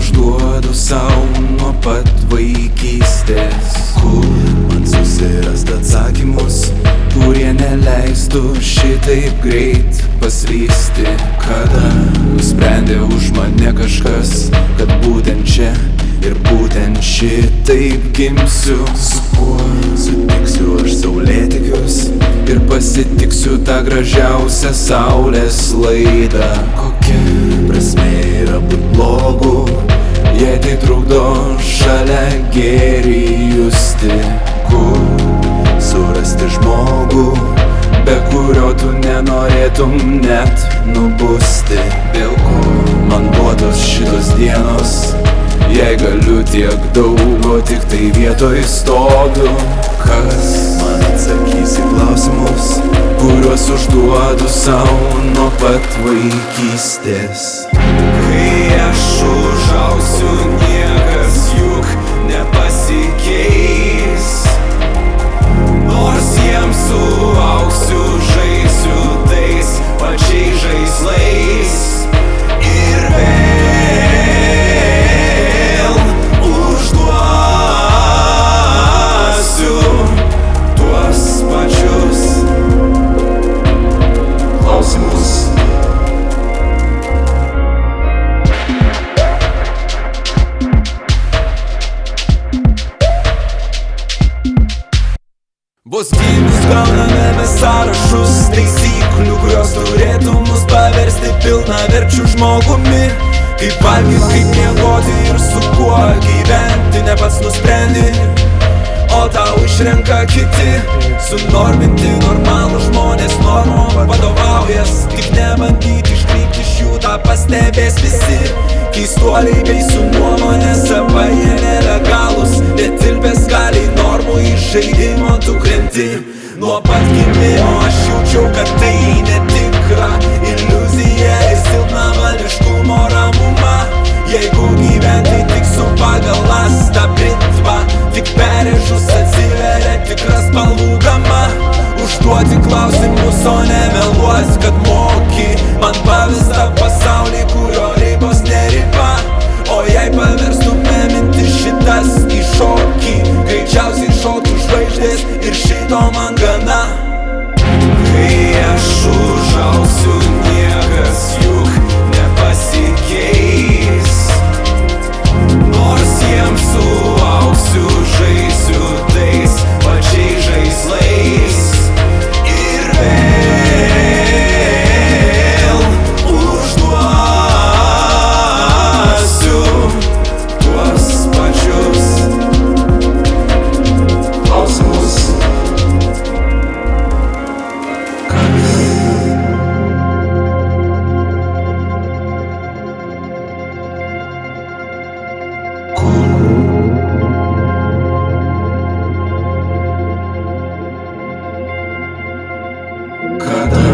užduodu savo nuo pat vaikystės. Kur man susirast atsakymus, kurie neleistų šitaip greit paslysti? Kada nusprendė už mane kažkas, kad būtent čia ir būtent šitaip gimsiu? Su kuo sutiksiu aš saulėtekius ir pasitiksiu tą gražiausią saulės laidą? Kokia prasmė yra būt blogu, jei tai trukdo šalia gėrį justi? Kur surasti žmogų, be kurio tu nenorėtum net nubusti? Dėl ko man duotos šitos dienos, jei galiu tiek daug, o tik tai vietoj stoviu? Kas man atsakys į klausimus, kuriuos užduodu savo nuo pat vaikystės? Kai aš užaugsiu, niekas juk nepasikeis, nors jiems suaugsiu, žaisiu tais pačiais žaislais ir vos gimus gauname mes sąrašus taisyklių, kurios turėtų mus paversti pilnaverčių žmogumi. Kaip valgyt, kaip miegoti ir su kuo gyventi, ne pats nusprendi, o tau išrenka kiti. Sunorminti normalų žmonės normom vadovaujas, tik nebandyti iškrypti iš jų, tą pastebės visi. Keistuoliai bei su nuomonė sava, jie nelegalus, netilpės galiai normų, iš žaidimo tu krenti. Nuo pat gimimo aš jaučiau, kad tai netikra iliuzija ir silpna vališkumo ramuma. Jeigu gyventi tik su pagal lastą britvą, tik perėžus atsiveria tikra spalvų gama. Užduoti klausimus, o ne meluos, kad moki man pavystą pasaulį, kurio ribos neriba. O jei paverstume mintis šitas į šokį, greičiausiai šoktų žvaigždės ir šito man gana. Kai aš užaugsiu, niekas juk nepasikeis, nors jiems suaugsiu, žaisiu tais pačiais žaislais ir vėl užduosiu tuos pačius klausimus. Kada?